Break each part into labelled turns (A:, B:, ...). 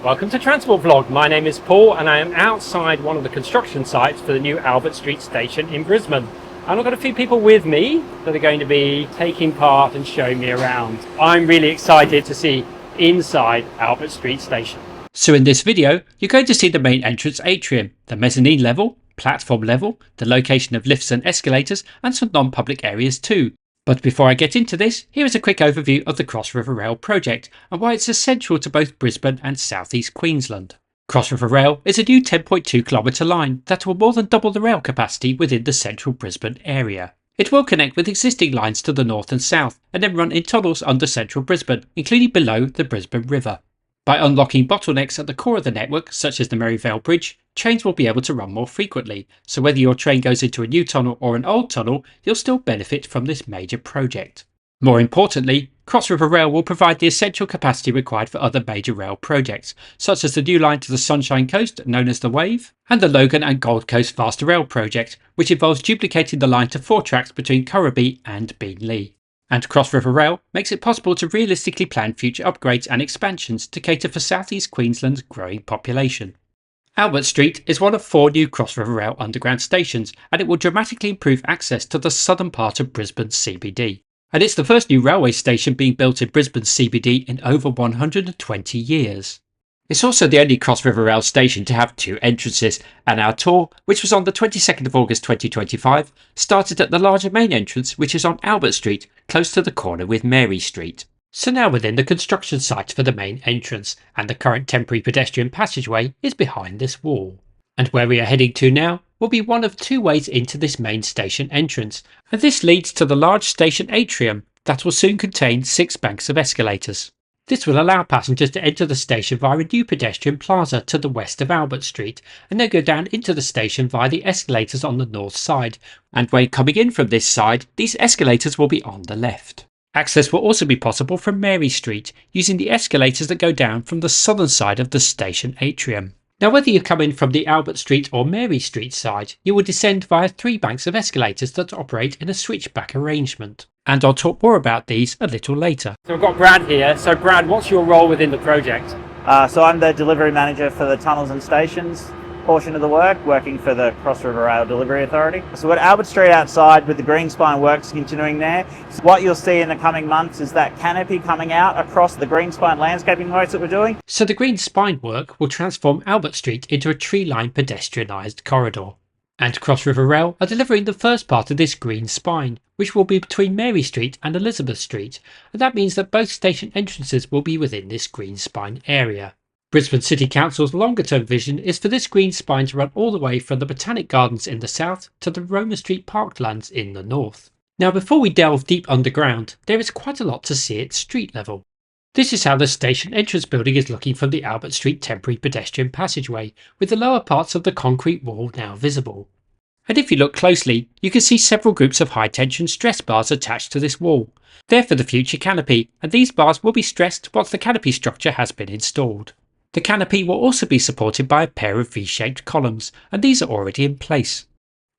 A: Welcome to Transport Vlog. My name is Paul and I am outside one of the construction sites for the new Albert Street station in Brisbane. And I've got a few people with me that are going to be taking part and showing me around. I'm really excited to see inside Albert Street station. So in this video, you're going to see the main entrance atrium, the mezzanine level, platform level, the location of lifts and escalators, and some non-public areas too. But before I get into this, here is a quick overview of the Cross River Rail project and why it's essential to both Brisbane and South East Queensland. Cross River Rail is a new 10.2 kilometre line that will more than double the rail capacity within the central Brisbane area. It will connect with existing lines to the north and south and then run in tunnels under central Brisbane, including below the Brisbane River. By unlocking bottlenecks at the core of the network, such as the Merivale Bridge, trains will be able to run more frequently, so whether your train goes into a new tunnel or an old tunnel, you'll still benefit from this major project. More importantly, Cross River Rail will provide the essential capacity required for other major rail projects, such as the new line to the Sunshine Coast, known as the Wave, and the Logan and Gold Coast Faster Rail project, which involves duplicating the line to 4 tracks between Currabee and Beenleigh. And Cross River Rail makes it possible to realistically plan future upgrades and expansions to cater for South East Queensland's growing population. Albert Street is one of 4 new Cross River Rail underground stations, and it will dramatically improve access to the southern part of Brisbane's CBD. And it's the first new railway station being built in Brisbane's CBD in over 120 years. It's also the only Cross River Rail station to have 2 entrances, and our tour, which was on the 22nd of August 2025, started at the larger main entrance, which is on Albert Street, close to the corner with Mary Street. So now within the construction site for the main entrance, and the current temporary pedestrian passageway is behind this wall. And where we are heading to now will be one of 2 ways into this main station entrance, and this leads to the large station atrium that will soon contain 6 banks of escalators. This will allow passengers to enter the station via a new pedestrian plaza to the west of Albert Street and then go down into the station via the escalators on the north side, and when coming in from this side, these escalators will be on the left. Access will also be possible from Mary Street using the escalators that go down from the southern side of the station atrium. Now whether you come in from the Albert Street or Mary Street side, you will descend via 3 banks of escalators that operate in a switchback arrangement. And I'll talk more about these a little later. So we've got Brad here. So Brad, what's your role within the project?
B: So I'm the delivery manager for the tunnels and stations portion of the work, working for the Cross River Rail Delivery Authority. So we're at Albert Street outside with the green spine works continuing there. So what you'll see in the coming months is that canopy coming out across the green spine landscaping works that we're doing.
A: So the green spine work will transform Albert Street into a tree-lined pedestrianised corridor. And Cross River Rail are delivering the first part of this green spine, which will be between Mary Street and Elizabeth Street, and that means that both station entrances will be within this green spine area. Brisbane City Council's longer term vision is for this green spine to run all the way from the Botanic Gardens in the south to the Roma Street parklands in the north. Now before we delve deep underground, there is quite a lot to see at street level. This is how the station entrance building is looking from the Albert Street temporary pedestrian passageway, with the lower parts of the concrete wall now visible. And if you look closely, you can see several groups of high tension stress bars attached to this wall. They're for the future canopy, and these bars will be stressed once the canopy structure has been installed. The canopy will also be supported by a pair of V-shaped columns, and these are already in place.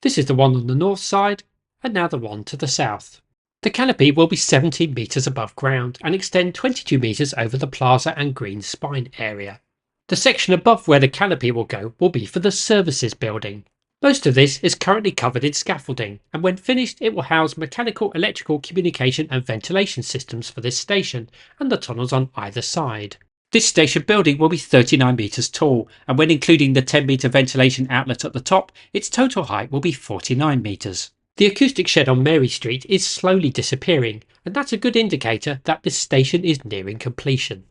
A: This is the one on the north side, and now the one to the south. The canopy will be 17 metres above ground and extend 22 metres over the plaza and green spine area. The section above where the canopy will go will be for the services building. Most of this is currently covered in scaffolding, and when finished it will house mechanical, electrical, communication and ventilation systems for this station and the tunnels on either side. This station building will be 39 metres tall, and when including the 10-metre ventilation outlet at the top, its total height will be 49 metres. The acoustic shed on Mary Street is slowly disappearing, and that's a good indicator that this station is nearing completion.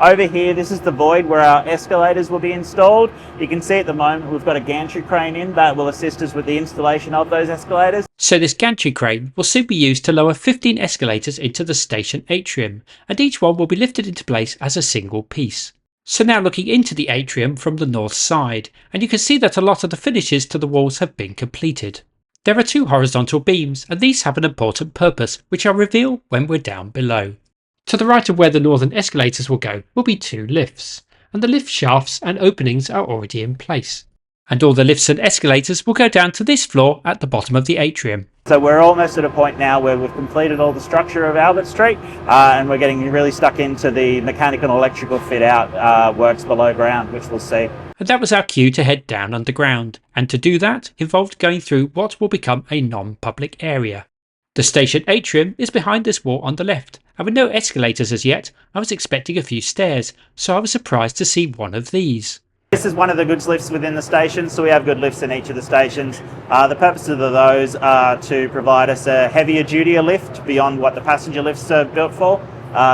B: Over here, this is the void where our escalators will be installed. You can see at the moment we've got a gantry crane in that will assist us with the installation of those escalators.
A: So this gantry crane will soon be used to lower 15 escalators into the station atrium, and each one will be lifted into place as a single piece. So now looking into the atrium from the north side, and you can see that a lot of the finishes to the walls have been completed. There are 2 horizontal beams, and these have an important purpose, which I'll reveal when we're down below. To the right of where the northern escalators will go will be 2 lifts, and the lift shafts and openings are already in place. And all the lifts and escalators will go down to this floor at the bottom of the atrium.
B: So we're almost at a point now where we've completed all the structure of Albert Street, and we're getting really stuck into the mechanical and electrical fit out works below ground, which we'll see.
A: And that was our cue to head down underground, and to do that involved going through what will become a non-public area. The station atrium is behind this wall on the left, and with no escalators as yet, I was expecting a few stairs, so I was surprised to see one of these.
B: This is one of the goods lifts within the station, so we have good lifts in each of the stations. The purpose of those are to provide us a heavier duty lift beyond what the passenger lifts are built for,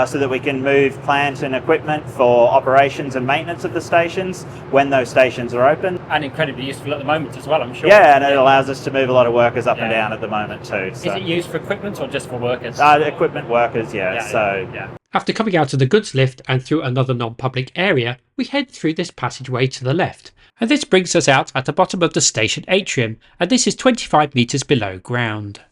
B: so that we can move plant and equipment for operations and maintenance of the stations when those stations are open.
A: And incredibly useful at the moment as well, I'm sure.
B: Yeah, and it allows us to move a lot of workers up and down at the moment too. So.
A: Is it used for equipment or just for workers?
B: Equipment workers, yeah.
A: After coming out of the goods lift and through another non-public area, we head through this passageway to the left, and this brings us out at the bottom of the station atrium, and this is 25 metres below ground.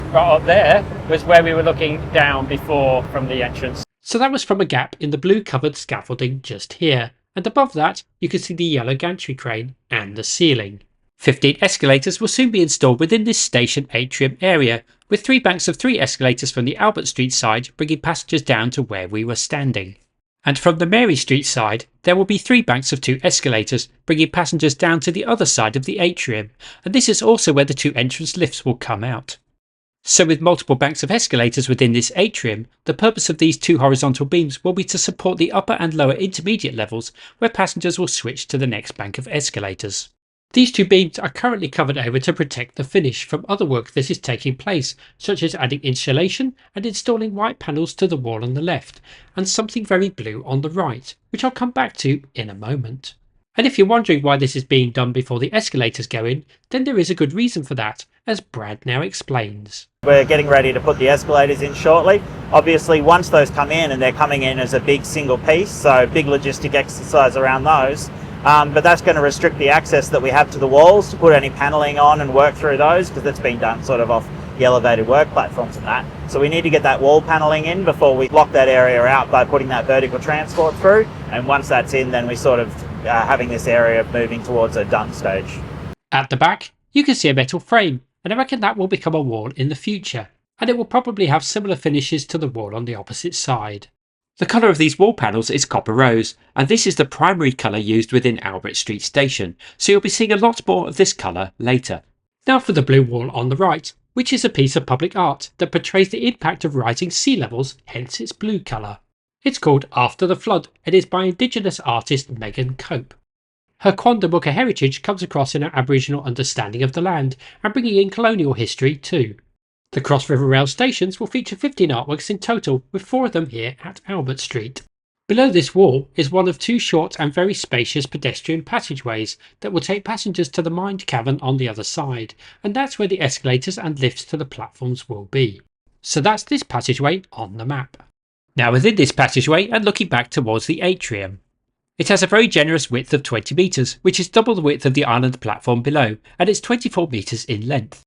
A: Right up there was where we were looking down before from the entrance. So that was from a gap in the blue covered scaffolding just here, and above that you can see the yellow gantry crane and the ceiling. 15 escalators will soon be installed within this station atrium area, with 3 banks of 3 escalators from the Albert Street side bringing passengers down to where we were standing. And from the Mary Street side there will be 3 banks of 2 escalators bringing passengers down to the other side of the atrium, and this is also where the 2 entrance lifts will come out. So with multiple banks of escalators within this atrium, the purpose of these 2 horizontal beams will be to support the upper and lower intermediate levels where passengers will switch to the next bank of escalators. These 2 beams are currently covered over to protect the finish from other work that is taking place, such as adding insulation and installing white panels to the wall on the left, and something very blue on the right, which I'll come back to in a moment. And if you're wondering why this is being done before the escalators go in, then there is a good reason for that, as Brad now explains.
B: We're getting ready to put the escalators in shortly. Obviously, once those come in, and they're coming in as a big single piece, so big logistic exercise around those, but that's going to restrict the access that we have to the walls to put any panelling on and work through those, because it's been done sort of off the elevated work platforms and that. So we need to get that wall panelling in before we lock that area out by putting that vertical transport through, and once that's in, then we sort of having this area moving towards a done stage.
A: At the back you can see a metal frame, and I reckon that will become a wall in the future, and it will probably have similar finishes to the wall on the opposite side. The colour of these wall panels is copper rose, and this is the primary colour used within Albert Street Station, so you'll be seeing a lot more of this colour later. Now for the blue wall on the right, which is a piece of public art that portrays the impact of rising sea levels, hence its blue colour. It's called After the Flood and is by Indigenous artist Megan Cope. Her Quandamooka heritage comes across in her Aboriginal understanding of the land and bringing in colonial history too. The Cross River Rail stations will feature 15 artworks in total, with 4 of them here at Albert Street. Below this wall is one of 2 short and very spacious pedestrian passageways that will take passengers to the mined cavern on the other side, and that's where the escalators and lifts to the platforms will be. So that's this passageway on the map. Now within this passageway and looking back towards the atrium. It has a very generous width of 20 metres, which is double the width of the island platform below, and it's 24 metres in length.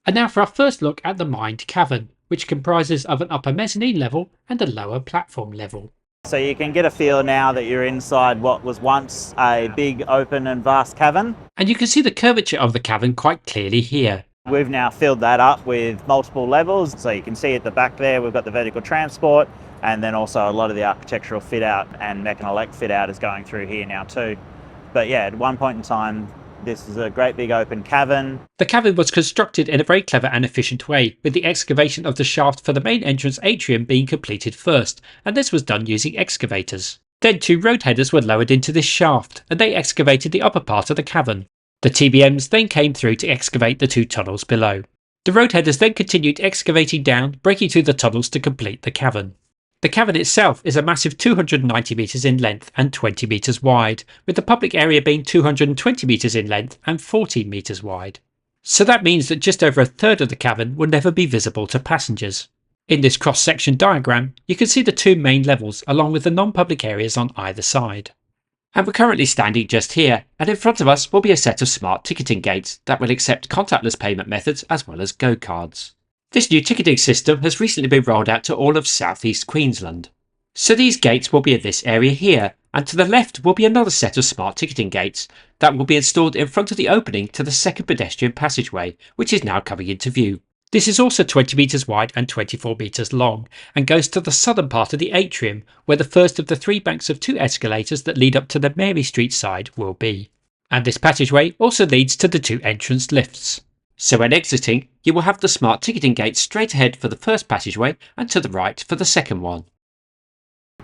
A: And now for our first look at the mined cavern, which comprises of an upper mezzanine level and a lower platform level.
B: So you can get a feel now that you're inside what was once a big open and vast cavern.
A: And you can see the curvature of the cavern quite clearly here.
B: We've now filled that up with multiple levels, so you can see at the back there we've got the vertical transport, and then also a lot of the architectural fit out and mech and elect fit out is going through here now too. But yeah, at one point in time this is a great big open cavern.
A: The cavern was constructed in a very clever and efficient way, with the excavation of the shaft for the main entrance atrium being completed first, and this was done using excavators. Then 2 road headers were lowered into this shaft, and they excavated the upper part of the cavern. The TBMs then came through to excavate the 2 tunnels below. The road headers then continued excavating down, breaking through the tunnels to complete the cavern. The cavern itself is a massive 290 metres in length and 20 metres wide, with the public area being 220 metres in length and 14 metres wide. So that means that just over a third of the cavern will never be visible to passengers. In this cross-section diagram, you can see the 2 main levels along with the non-public areas on either side. And we're currently standing just here, and in front of us will be a set of smart ticketing gates that will accept contactless payment methods as well as go cards. This new ticketing system has recently been rolled out to all of South East Queensland. So these gates will be at this area here,
C: and to the left will be another set of smart ticketing gates that will be installed in front of the opening to the second pedestrian passageway, which is now coming into view. This is also 20 metres wide and 24 metres long, and goes to the southern part of the atrium, where the first of the 3 banks of 2 escalators that lead up to the Mary Street side will be. And this passageway also leads to the 2 entrance lifts. So when exiting, you will have the smart ticketing gate straight ahead for the first passageway and to the right for the second one.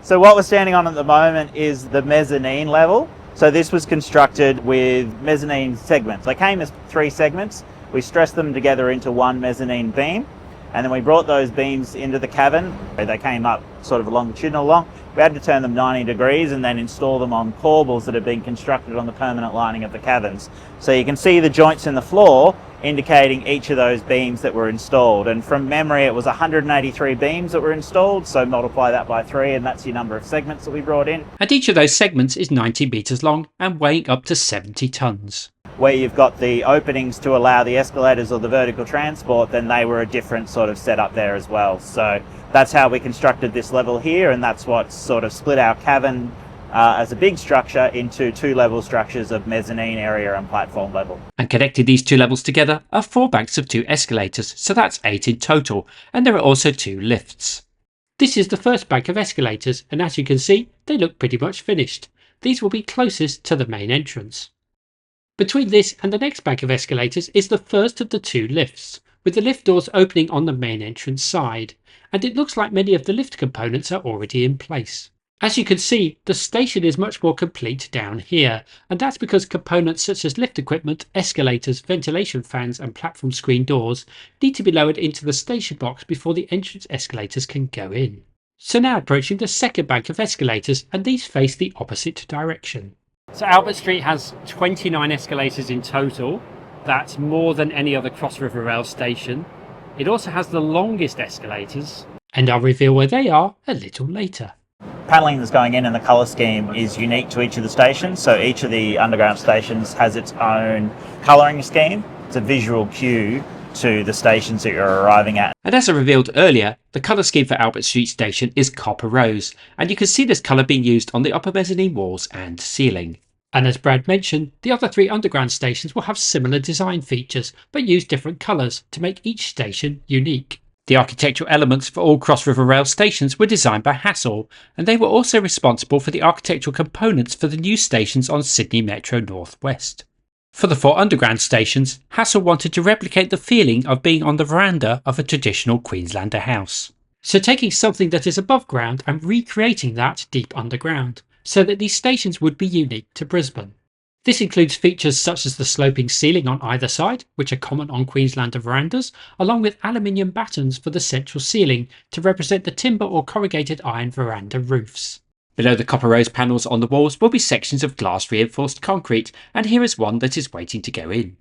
B: So what we're standing on at the moment is the mezzanine level. So this was constructed with mezzanine segments. They came as 3 segments. We stressed them together into one mezzanine beam, and then we brought those beams into the cavern. They came up sort of longitudinal along. We had to turn them 90 degrees and then install them on corbels that have been constructed on the permanent lining of the caverns. So you can see the joints in the floor indicating each of those beams that were installed. And from memory, it was 183 beams that were installed. So multiply that by 3 and that's your number of segments that we brought in.
C: And each of those segments is 90 metres long and weighing up to 70 tonnes.
B: Where you've got the openings to allow the escalators or the vertical transport, then they were a different sort of setup there as well. So that's how we constructed this level here, and that's what sort of split our cavern as a big structure into 2 level structures of mezzanine area and platform level.
C: And connecting these 2 levels together are 4 banks of 2 escalators, so that's 8 in total, and there are also 2 lifts. This is the first bank of escalators, and as you can see, they look pretty much finished. These will be closest to the main entrance. Between this and the next bank of escalators is the first of the 2 lifts, with the lift doors opening on the main entrance side, and it looks like many of the lift components are already in place. As you can see, the station is much more complete down here, and that's because components such as lift equipment, escalators, ventilation fans and platform screen doors need to be lowered into the station box before the entrance escalators can go in. So now approaching the second bank of escalators, and these face the opposite direction.
A: So Albert Street has 29 escalators in total. That's more than any other Cross River Rail station. It also has the longest escalators.
C: And I'll reveal where they are a little later.
B: Panelling that's going in and the colour scheme is unique to each of the stations. So each of the underground stations has its own colouring scheme. It's a visual cue to the stations that you're arriving at.
C: And as I revealed earlier, the colour scheme for Albert Street Station is copper rose, and you can see this colour being used on the upper mezzanine walls and ceiling. And as Brad mentioned, the other 3 underground stations will have similar design features, but use different colours to make each station unique. The architectural elements for all Cross River Rail stations were designed by Hassel, and they were also responsible for the architectural components for the new stations on Sydney Metro North West. For the 4 underground stations, Hassel wanted to replicate the feeling of being on the veranda of a traditional Queenslander house. So taking something that is above ground and recreating that deep underground, so that these stations would be unique to Brisbane. This includes features such as the sloping ceiling on either side, which are common on Queenslander verandas, along with aluminium battens for the central ceiling to represent the timber or corrugated iron veranda roofs. Below the copper rose panels on the walls will be sections of glass reinforced concrete, and here is one that is waiting to go in.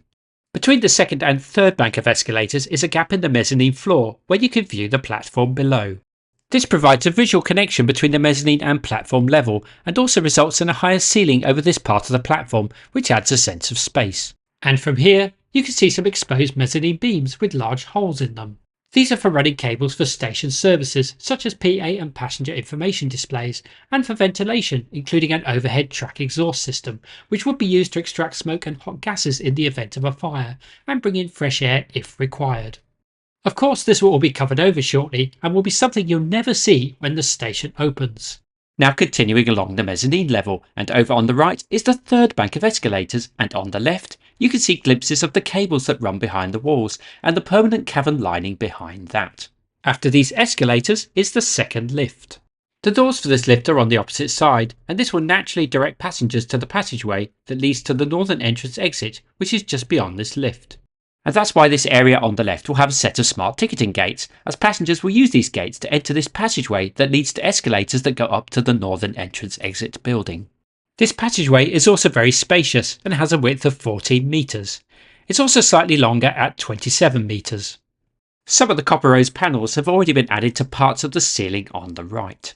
C: Between the second and third bank of escalators is a gap in the mezzanine floor where you can view the platform below. This provides a visual connection between the mezzanine and platform level, and also results in a higher ceiling over this part of the platform, which adds a sense of space. And from here, you can see some exposed mezzanine beams with large holes in them. These are for running cables for station services such as PA and passenger information displays, and for ventilation, including an overhead track exhaust system, which would be used to extract smoke and hot gases in the event of a fire, and bring in fresh air if required. Of course, this will all be covered over shortly, and will be something you'll never see when the station opens. Now continuing along the mezzanine level, and over on the right is the third bank of escalators, and on the left you can see glimpses of the cables that run behind the walls and the permanent cavern lining behind that. After these escalators is the second lift. The doors for this lift are on the opposite side, and this will naturally direct passengers to the passageway that leads to the northern entrance exit, which is just beyond this lift. And that's why this area on the left will have a set of smart ticketing gates, as passengers will use these gates to enter this passageway that leads to escalators that go up to the northern entrance exit building. This passageway is also very spacious and has a width of 14 metres. It's also slightly longer at 27 metres. Some of the copper rose panels have already been added to parts of the ceiling on the right.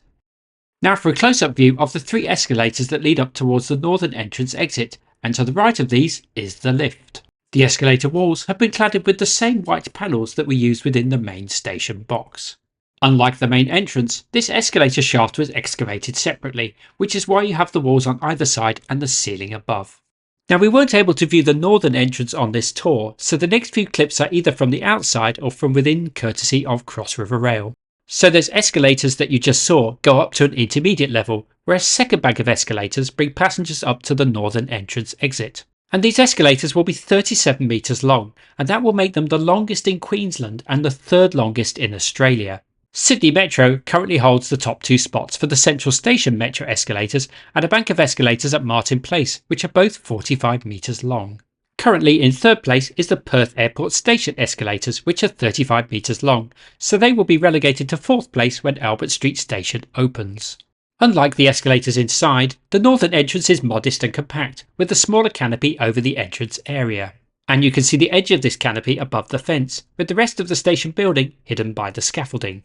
C: Now for a close-up view of the 3 escalators that lead up towards the northern entrance exit, and to the right of these is the lift. The escalator walls have been cladded with the same white panels that we used within the main station box. Unlike the main entrance, this escalator shaft was excavated separately, which is why you have the walls on either side and the ceiling above. Now, we weren't able to view the northern entrance on this tour, so the next few clips are either from the outside or from within, courtesy of Cross River Rail. So those escalators that you just saw go up to an intermediate level, where a second bank of escalators bring passengers up to the northern entrance exit. And these escalators will be 37 metres long, and that will make them the longest in Queensland and the third longest in Australia. Sydney Metro currently holds the top 2 spots for the Central Station Metro escalators and a bank of escalators at Martin Place, which are both 45 metres long. Currently in third place is the Perth Airport Station escalators, which are 35 metres long, so they will be relegated to 4th place when Albert Street Station opens. Unlike the escalators inside, the northern entrance is modest and compact, with a smaller canopy over the entrance area. And you can see the edge of this canopy above the fence, with the rest of the station building hidden by the scaffolding.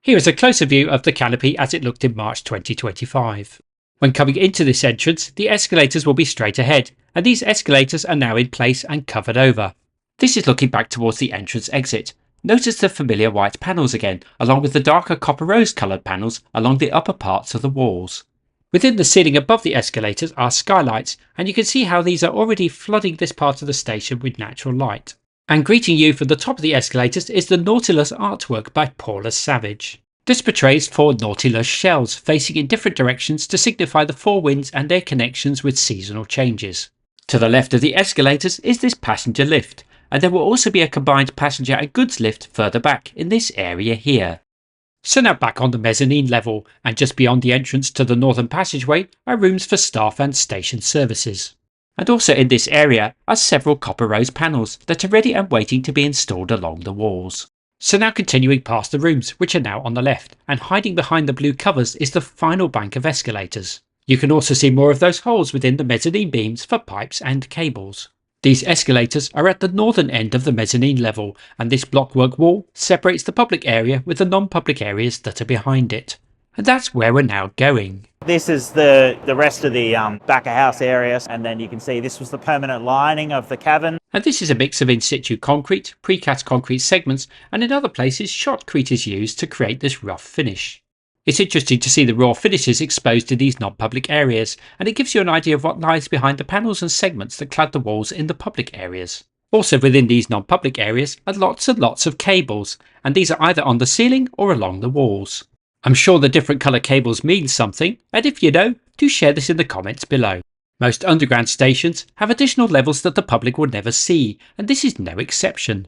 C: Here is a closer view of the canopy as it looked in March 2025. When coming into this entrance, the escalators will be straight ahead, and these escalators are now in place and covered over. This is looking back towards the entrance exit. Notice the familiar white panels again, along with the darker copper rose coloured panels along the upper parts of the walls. Within the ceiling above the escalators are skylights, and you can see how these are already flooding this part of the station with natural light. And greeting you from the top of the escalators is the Nautilus artwork by Paula Savage. This portrays 4 Nautilus shells facing in different directions to signify the 4 winds and their connections with seasonal changes. To the left of the escalators is this passenger lift, and there will also be a combined passenger and goods lift further back in this area here. So now back on the mezzanine level, and just beyond the entrance to the northern passageway are rooms for staff and station services. And also in this area are several copper rose panels that are ready and waiting to be installed along the walls. So now continuing past the rooms, which are now on the left, and hiding behind the blue covers is the final bank of escalators. You can also see more of those holes within the mezzanine beams for pipes and cables. These escalators are at the northern end of the mezzanine level, and this blockwork wall separates the public area with the non-public areas that are behind it. And that's where we're now going.
B: This is the rest of the back of house area, and then you can see this was the permanent lining of the cavern.
C: And this is a mix of in situ concrete, precast concrete segments, and in other places shotcrete is used to create this rough finish. It's interesting to see the raw finishes exposed in these non-public areas, and it gives you an idea of what lies behind the panels and segments that clad the walls in the public areas. Also within these non-public areas are lots and lots of cables, and these are either on the ceiling or along the walls. I'm sure the different colour cables mean something, and if you know, do share this in the comments below. Most underground stations have additional levels that the public will never see, and this is no exception.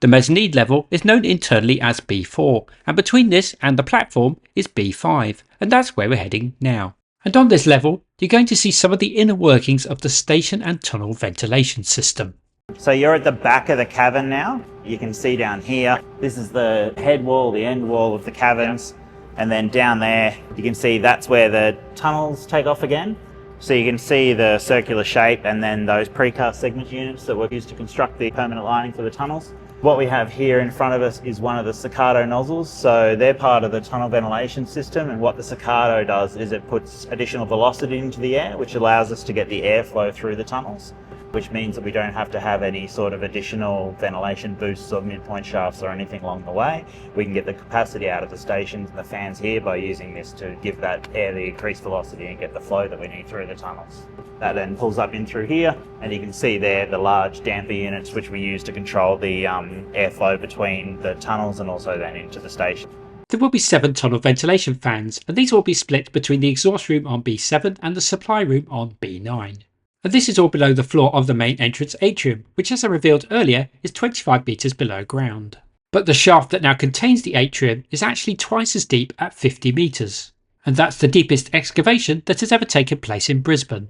C: The mezzanine level is known internally as B4, and between this and the platform is B5, and that's where we're heading now. And on this level, you're going to see some of the inner workings of the station and tunnel ventilation system.
B: So you're at the back of the cavern now. You can see down here, this is the head wall, the end wall of the caverns. And then down there, you can see that's where the tunnels take off again. So you can see the circular shape and then those precast segment units that were used to construct the permanent lining for the tunnels. What we have here in front of us is one of the staccato nozzles. So they're part of the tunnel ventilation system, and what the staccato does is it puts additional velocity into the air, which allows us to get the airflow through the tunnels, which means that we don't have to have any sort of additional ventilation boosts or midpoint shafts or anything along the way. We can get the capacity out of the stations and the fans here by using this to give that air the increased velocity and get the flow that we need through the tunnels. That then pulls up in through here, and you can see there the large damper units which we use to control the airflow between the tunnels and also then into the station.
C: There will be 7 tunnel ventilation fans, and these will be split between the exhaust room on B7 and the supply room on B9. And this is all below the floor of the main entrance atrium, which, as I revealed earlier, is 25 metres below ground. But the shaft that now contains the atrium is actually twice as deep at 50 metres, and that's the deepest excavation that has ever taken place in Brisbane.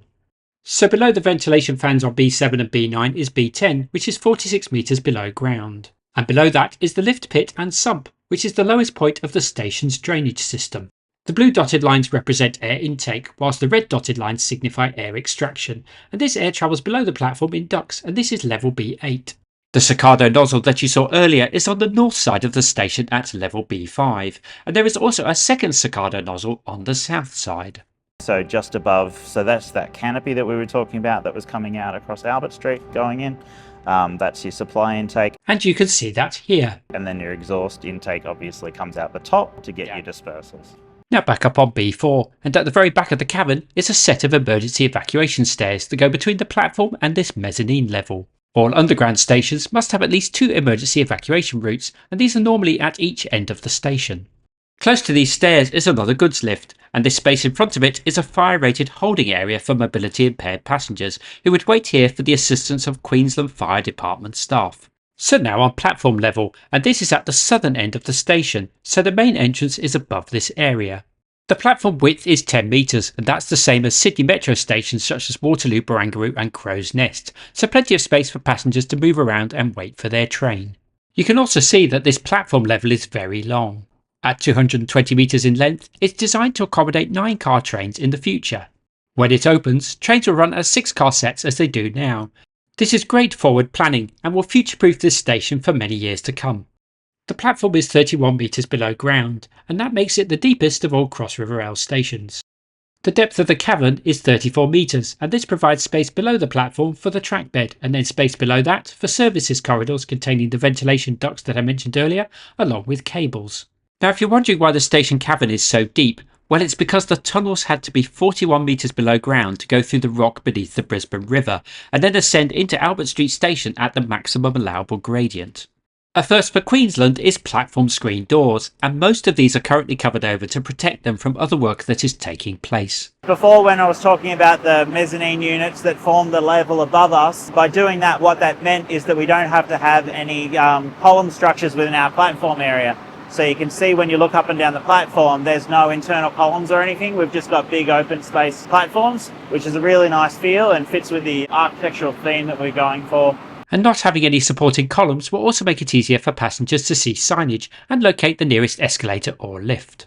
C: So below the ventilation fans on B7 and B9 is B10, which is 46 metres below ground. And below that is the lift pit and sump, which is the lowest point of the station's drainage system. The blue dotted lines represent air intake, whilst the red dotted lines signify air extraction, and this air travels below the platform in ducts, and this is level B8. The staccato nozzle that you saw earlier is on the north side of the station at level B5, and there is also a second staccato nozzle on the south side.
B: So just above, so that's that canopy that we were talking about that was coming out across Albert Street going in. That's your supply intake.
C: And you can see that here.
B: And then your exhaust intake obviously comes out the top to get your dispersals.
C: Now back up on B4, and at the very back of the cavern is a set of emergency evacuation stairs that go between the platform and this mezzanine level. All underground stations must have at least 2 emergency evacuation routes, and these are normally at each end of the station. Close to these stairs is another goods lift, and this space in front of it is a fire-rated holding area for mobility impaired passengers who would wait here for the assistance of Queensland Fire Department staff. So now on platform level, and this is at the southern end of the station, so the main entrance is above this area. The platform width is 10 metres, and that's the same as Sydney Metro stations such as Waterloo, Barangaroo and Crow's Nest, so plenty of space for passengers to move around and wait for their train. You can also see that this platform level is very long. At 220 metres in length, it's designed to accommodate 9-car trains in the future. When it opens, trains will run at 6-car sets as they do now. This is great forward planning and will future-proof this station for many years to come. The platform is 31 metres below ground, and that makes it the deepest of all Cross River Rail stations. The depth of the cavern is 34 metres, and this provides space below the platform for the track bed, and then space below that for services corridors containing the ventilation ducts that I mentioned earlier, along with cables. Now if you're wondering why the station cavern is so deep, well, it's because the tunnels had to be 41 metres below ground to go through the rock beneath the Brisbane River, and then ascend into Albert Street Station at the maximum allowable gradient. A first for Queensland is platform screen doors, and most of these are currently covered over to protect them from other work that is taking place.
B: Before, when I was talking about the mezzanine units that form the level above us, by doing that, what that meant is that we don't have to have any column structures within our platform area. So you can see when you look up and down the platform, there's no internal columns or anything. We've just got big open space platforms, which is a really nice feel and fits with the architectural theme that we're going for.
C: And not having any supporting columns will also make it easier for passengers to see signage and locate the nearest escalator or lift.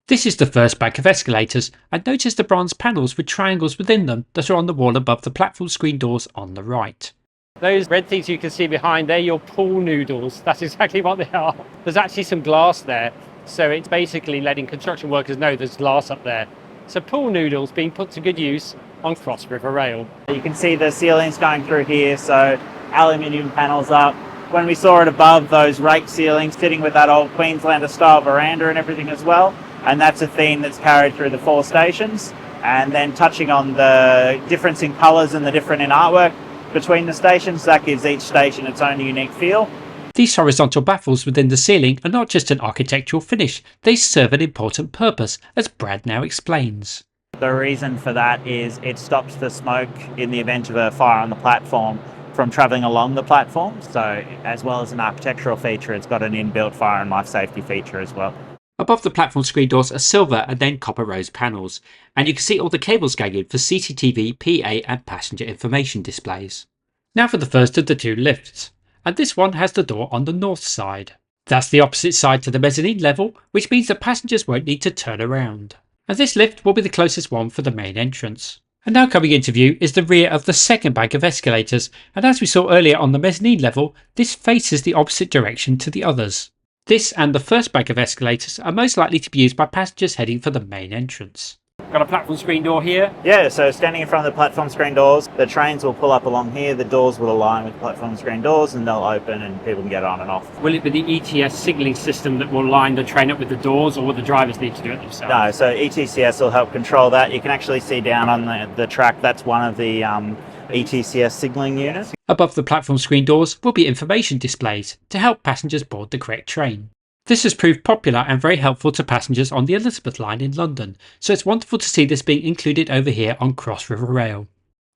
C: This is the first bank of escalators, and notice the bronze panels with triangles within them that are on the wall above the platform screen doors on the right.
A: Those red things you can see behind, they're your pool noodles. That's exactly what they are. There's actually some glass there, so it's basically letting construction workers know there's glass up there. So pool noodles being put to good use on Cross River Rail.
B: You can see the ceilings going through here, so aluminium panels up. When we saw it above, those rake ceilings fitting with that old Queenslander style veranda and everything as well, and that's a theme that's carried through the 4 stations. And then touching on the difference in colours and the different in artwork between the stations, that gives each station its own unique feel.
C: These horizontal baffles within the ceiling are not just an architectural finish, they serve an important purpose, as Brad now explains.
B: The reason for that is it stops the smoke in the event of a fire on the platform from travelling along the platform. So as well as an architectural feature, it's got an inbuilt fire and life safety feature as well.
C: Above the platform screen doors are silver and then copper rose panels, and you can see all the cables going in for CCTV, PA and passenger information displays. Now for the first of the 2 lifts, and this one has the door on the north side. That's the opposite side to the mezzanine level, which means that passengers won't need to turn around. And this lift will be the closest one for the main entrance. And now coming into view is the rear of the second bank of escalators, and as we saw earlier on the mezzanine level, this faces the opposite direction to the others. This and the first bank of escalators are most likely to be used by passengers heading for the main entrance.
A: Got a platform screen door here.
B: Yeah, so standing in front of the platform screen doors, the trains will pull up along here, the doors will align with the platform screen doors and they'll open and people can get on and off.
A: Will it be the ETS signalling system that will line the train up with the doors, or will the drivers need to do it themselves?
B: No, so ETCS will help control that. You can actually see down on the track, that's one of the ETCS signalling units.
C: Above the platform screen doors will be information displays to help passengers board the correct train. This has proved popular and very helpful to passengers on the Elizabeth line in London, so it's wonderful to see this being included over here on Cross River Rail.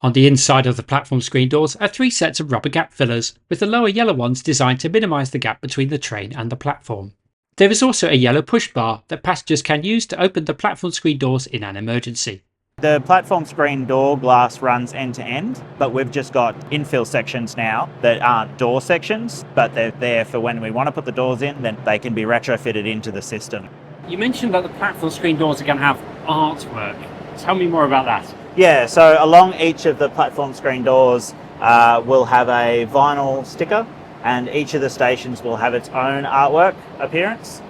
C: On the inside of the platform screen doors are 3 sets of rubber gap fillers, with the lower yellow ones designed to minimise the gap between the train and the platform. There is also a yellow push bar that passengers can use to open the platform screen doors in an emergency.
B: The platform screen door glass runs end to end, but we've just got infill sections now that aren't door sections, but they're there for when we want to put the doors in, then they can be retrofitted into the system.
A: You mentioned that the platform screen doors are going to have artwork. Tell me more about that.
B: Yeah, so along each of the platform screen doors we'll have a vinyl sticker, and each of the stations will have its own artwork appearance.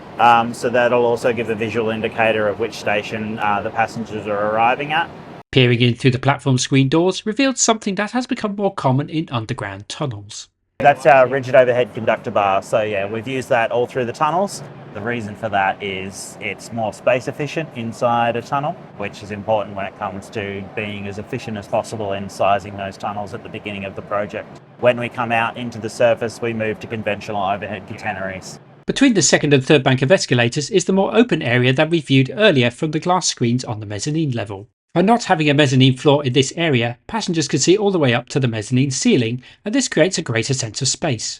B: So that'll also give a visual indicator of which station the passengers are arriving at.
C: Peering in through the platform screen doors revealed something that has become more common in underground tunnels.
B: That's our rigid overhead conductor bar. So yeah, we've used that all through the tunnels. The reason for that is it's more space efficient inside a tunnel, which is important when it comes to being as efficient as possible in sizing those tunnels at the beginning of the project. When we come out into the surface, we move to conventional overhead catenaries.
C: Between the second and third bank of escalators is the more open area that we viewed earlier from the glass screens on the mezzanine level. By not having a mezzanine floor in this area, passengers can see all the way up to the mezzanine ceiling, and this creates a greater sense of space.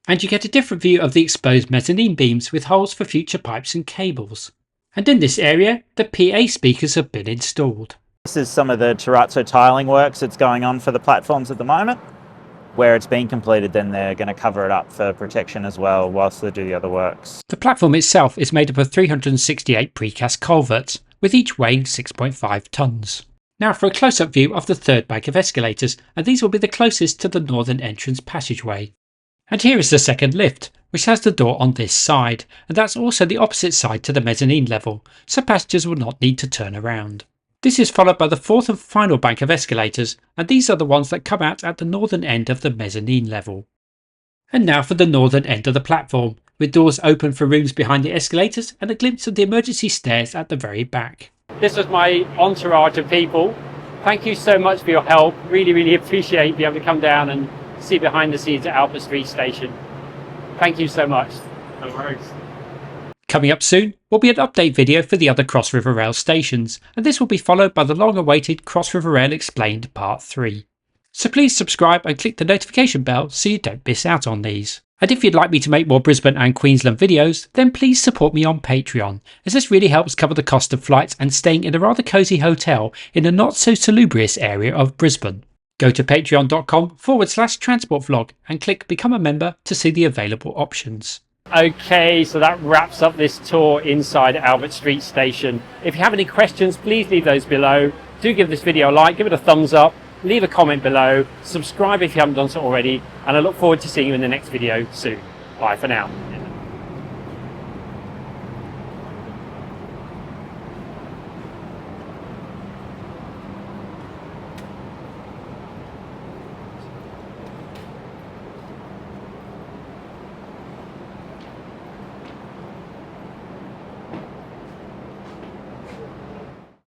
C: And you get a different view of the exposed mezzanine beams with holes for future pipes and cables. And in this area, the PA speakers have been installed.
B: This is some of the terrazzo tiling works that's going on for the platforms at the moment. Where it's been completed, then they're going to cover it up for protection as well whilst they do the other works.
C: The platform itself is made up of 368 precast culverts, with each weighing 6.5 tonnes. Now for a close-up view of the third bank of escalators, and these will be the closest to the northern entrance passageway. And here is the second lift, which has the door on this side, and that's also the opposite side to the mezzanine level, so passengers will not need to turn around. This is followed by the fourth and final bank of escalators, and these are the ones that come out at the northern end of the mezzanine level. And now for the northern end of the platform, with doors open for rooms behind the escalators and a glimpse of the emergency stairs at the very back.
A: This was my entourage of people. Thank you so much for your help. Really appreciate being able to come down and see behind the scenes at Albert Street Station. Thank you so much. No worries.
C: Coming up soon will be an update video for the other Cross River Rail stations, and this will be followed by the long-awaited Cross River Rail Explained Part 3. So please subscribe and click the notification bell so you don't miss out on these. And if you'd like me to make more Brisbane and Queensland videos, then please support me on Patreon, as this really helps cover the cost of flights and staying in a rather cosy hotel in a not so salubrious area of Brisbane. Go to patreon.com/transportvlog and click Become a Member to see the available options.
A: Okay, so that wraps up this tour inside Albert Street Station. If you have any questions, please leave those below. Do give this video a like, give it a thumbs up, leave a comment below, subscribe if you haven't done so already, and I look forward to seeing you in the next video soon. Bye for now.